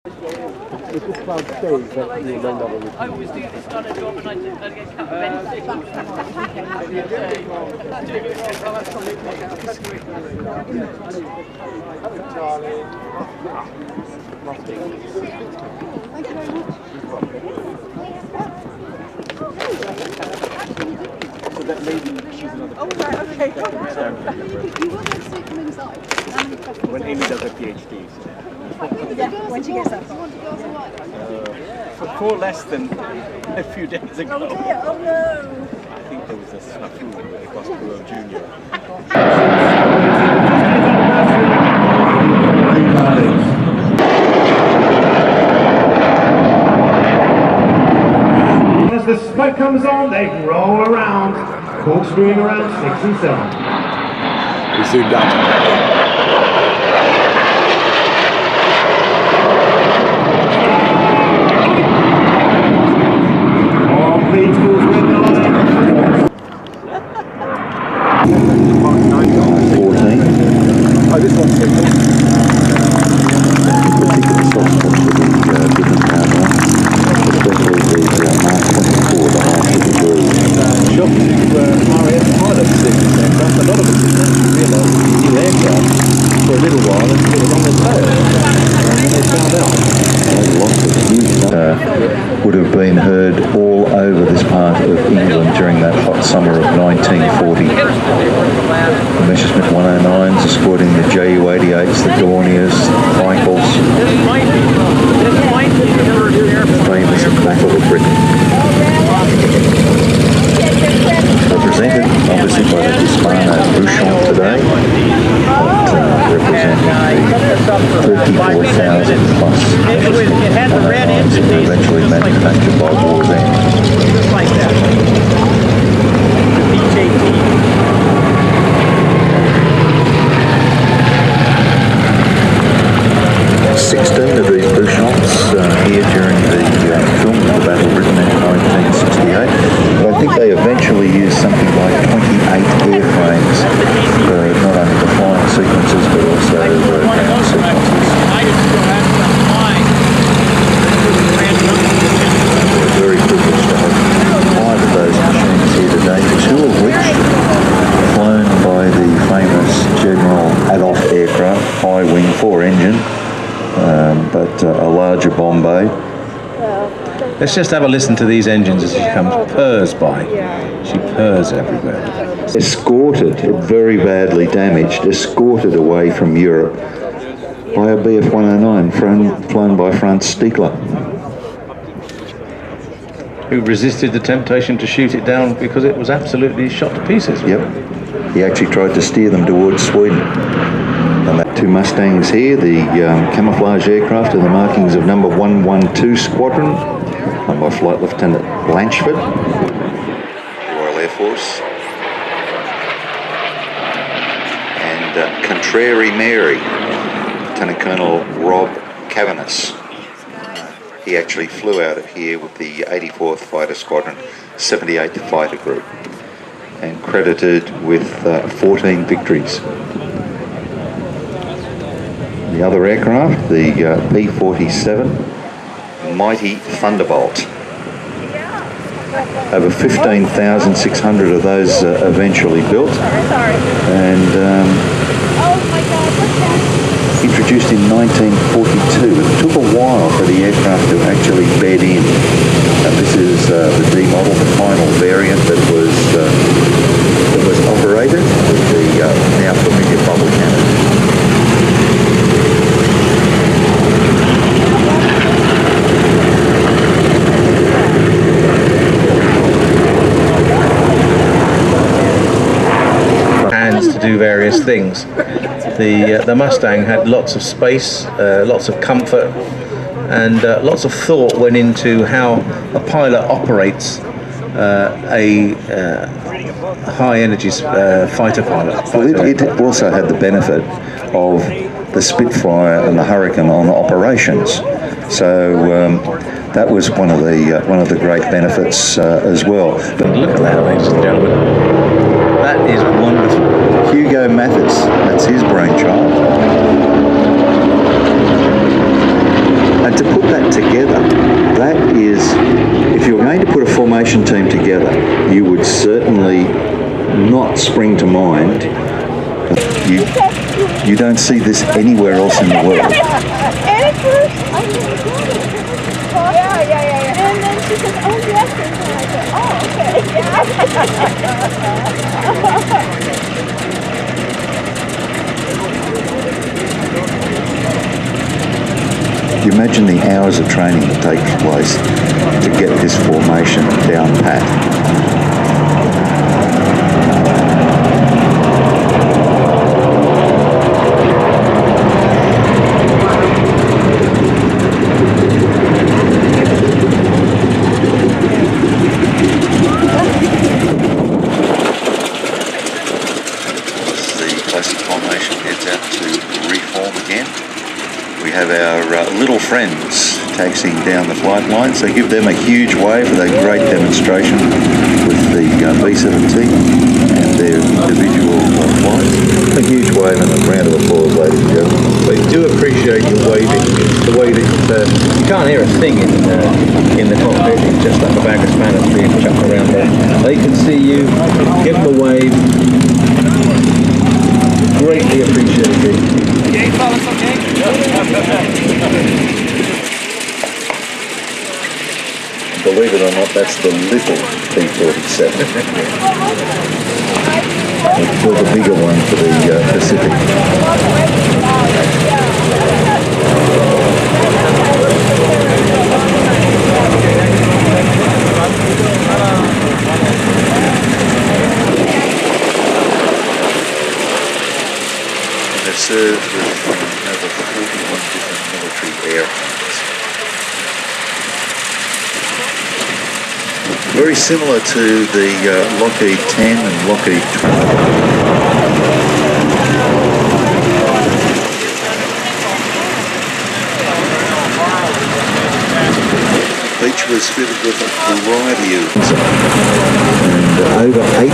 If this cloud stays, that will end up with I always do this kind of job and I get cut So that lady, she's another. Oh, right, okay. You will next week come inside. When Amy does her PhD. Yeah, when she gets that You want a glass of wine? For less than a few days ago. Oh dear, oh no. I think there was a snafu with the Gospel Junior. As the smoke comes on, they roll around, corkscrewing around 6 and 7. We zoomed out. Please call red line. 14. Oh, this one's good. Particular soft spots for the business camera, especially the Mark 24, the half of the blue. Shop to RAF pilot signals aircraft. A lot of them didn't realise it was new aircraft for a little while and put it on their tail. And then they found out. Lots of huge would have been heard all over this part of England during that hot summer of 1940. The Messerschmitt 109s escorting the Ju-88s, the Dorniers, the Michaels, famous at the Battle of Britain. Represented obviously by the Hispano Bouchon today, representing the 34,000 plus eventually manufactured by war's end. Just like that. BJT. 16 of these Bouchons here during the film of the Battle of Britain in 1968. But I think they eventually used something like 28 airframes for not only the flying sequences but also the ground sequences. We're very privileged to have 5 of those machines here today, 2 of which flown by the famous General Adolf aircraft, high wing 4 engine. But a larger bomb bay. Let's just have a listen to these engines as she comes purrs by. She purrs everywhere. Escorted, very badly damaged, escorted away from Europe by a Bf-109 flown by Franz Stiegler. Who resisted the temptation to shoot it down because it was absolutely shot to pieces. Yep. He actually tried to steer them towards Sweden. And that 2 Mustangs here, the camouflage aircraft are the markings of number 112 Squadron, run by Flight Lieutenant Blanchford, Royal Air Force. And Contrary Mary, Lieutenant Colonel Rob Cavanis. He actually flew out of here with the 84th Fighter Squadron, 78th Fighter Group, and credited with 14 victories. The other aircraft, the P-47 Mighty Thunderbolt. Over 15,600 of those eventually built, and introduced in 1942. It took a while for the aircraft to actually bed in. And this is the D model, the final variant that was operated with the now familiar bubble cannon. To do various things. The Mustang had lots of space, lots of comfort, and lots of thought went into how a pilot operates a high energy fighter pilot. Well, it also had the benefit of the Spitfire and the Hurricane on operations, so that was one of the great benefits as well. But look at that, ladies and gentlemen. That is wonderful. Hugo Mathis, that's his brainchild. A to put that together, that is, if you're going to put a formation team together, you would certainly not spring to mind. You don't see this anywhere else in the world. Yeah. And then she said, oh, yes. And then I said, oh, You imagine the hours of training that take place to get this formation down pat. Have our little friends taxiing down the flight line, so give them a huge wave for that great demonstration with the B-17 and their individual flights. A huge wave and a round of applause, ladies and gentlemen. We do appreciate your waving. It's the way that you can't hear a thing in the cockpit. It's just like a bag of spanners being chucked around there. They can see you. Give them a wave. Greatly appreciated. Okay, fellas, okay? Believe it or not, that's the little P-47. We built a bigger one for the Pacific. They've served with over 41 different military airplanes. Very similar to the Lockheed 10 and Lockheed 12. The beach was fitted with a variety of and over 80%,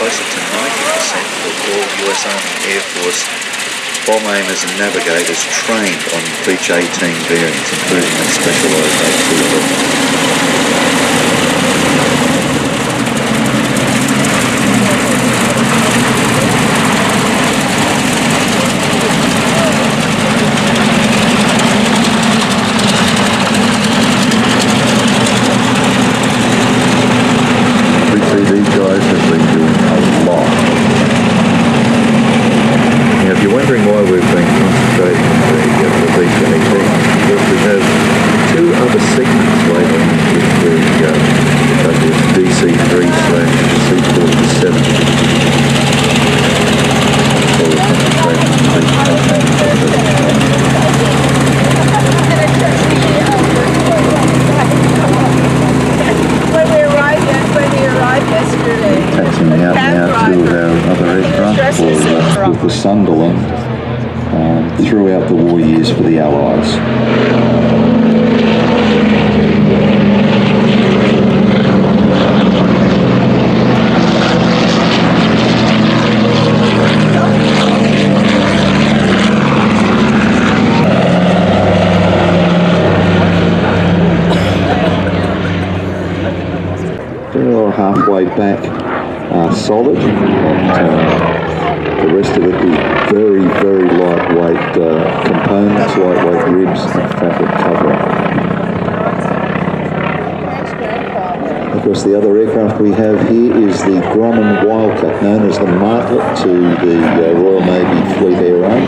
closer to 90% of all US Army Air Force bomb aimers and navigators trained on Beach 18 bearings, including the specialised A2. These guys have been doing a lot. Now, if you're wondering why we've been concentrating on the B-18, because we have two other segments later on with the DC-3/C-47. So we're concentrating on the taxiing out now to our other aircraft for Sunderland throughout the war years for the Allies. They're halfway back solid, and the rest of it is very, very lightweight components, lightweight ribs and fabric covering. Of course, the other aircraft we have here is the Grumman Wildcat, known as the Martlet to the Royal Navy Fleet Air Arm.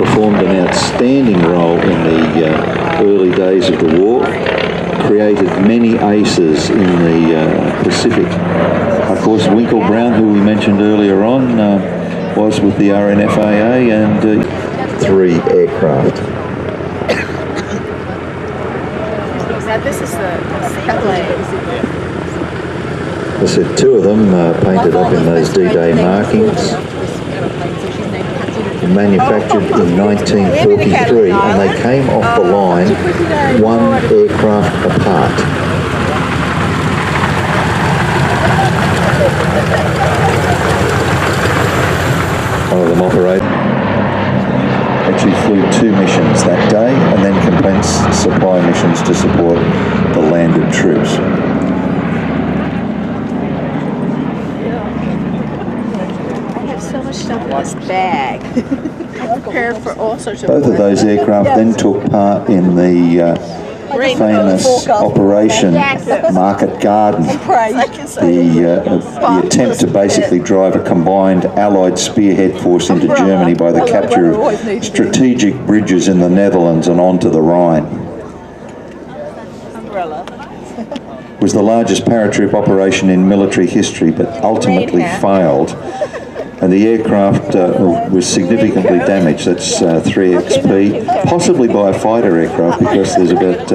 Performed an outstanding role in the early days of the war. Created many aces in the Pacific. Of course, Winkle Brown, who we mentioned earlier on, was with the RNFAA, and 3 aircraft. This is the seaplane. I said 2 of them painted up in those D-Day markings. Manufactured in 1943, and they came off the line 1 aircraft apart. One of them operated. Actually operations to support the landed troops. I have so much stuff in this bag. I'm prepared for all sorts of Both of those aircraft then took part in the famous Operation Market Garden, the attempt to basically drive a combined Allied spearhead force into Germany by the capture of strategic bridges in the Netherlands and onto the Rhine. It was the largest paratroop operation in military history, but ultimately failed. And the aircraft was significantly damaged. That's 3XP, possibly by a fighter aircraft, because there's about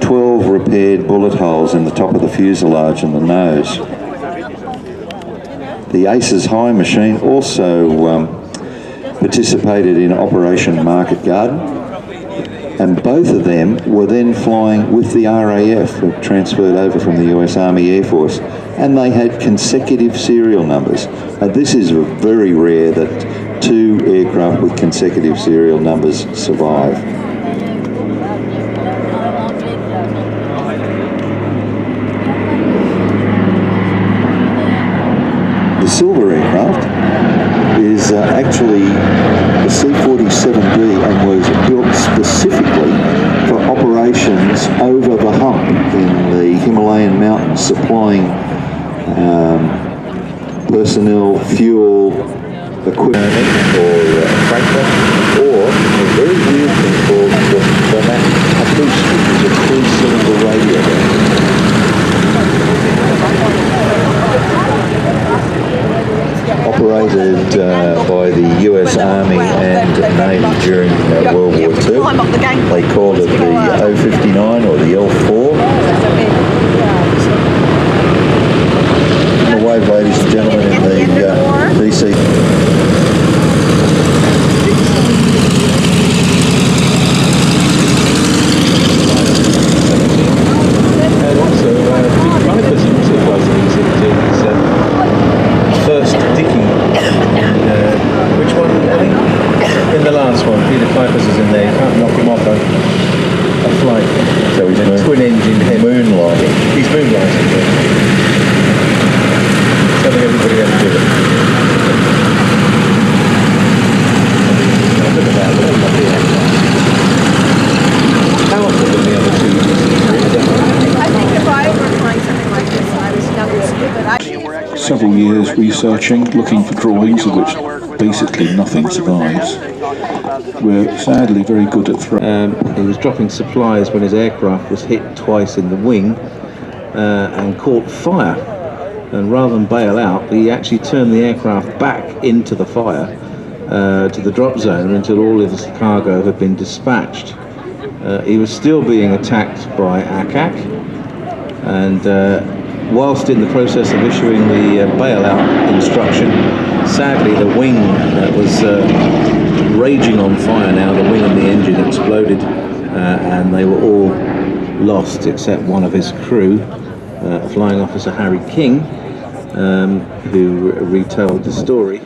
12 repaired bullet holes in the top of the fuselage and the nose. The Aces High machine also participated in Operation Market Garden, and both of them were then flying with the RAF, transferred over from the US Army Air Force, and they had consecutive serial numbers. This is very rare that two aircraft with consecutive serial numbers survive. The silver aircraft is actually the C-47D and was built specifically for operations over the hump in the Himalayan mountains, supplying personnel, fuel, equipment, or freighter, or a very weird thing called the caboose, which is a three-cylinder radiator. Operated by the US Army and Navy during World War II. They called it the O-59 or the L4. Wave, ladies and gentlemen, in the DC. And also, Peter Kuipers was his first digging. Which one, Ellie? In the last one, Peter Kuipers is in there. You can't knock him off a flight. So he's a twin engine head. Moonlighting. He's moonlighting. Telling everybody how to do it. How often than the other two? I think if I were flying something like this, I was younger too, but Several years researching, looking for drawings of which basically nothing survives. We're sadly very good at he was dropping supplies when his aircraft was hit twice in the wing and caught fire. And rather than bail out, he actually turned the aircraft back into the fire to the drop zone until all of his cargo had been dispatched. He was still being attacked by ACAC, and whilst in the process of issuing the bailout instruction, sadly the wing was raging on fire now. The wing and the engine exploded, and they were all lost except one of his crew, Flying Officer Harry King, who retold the story.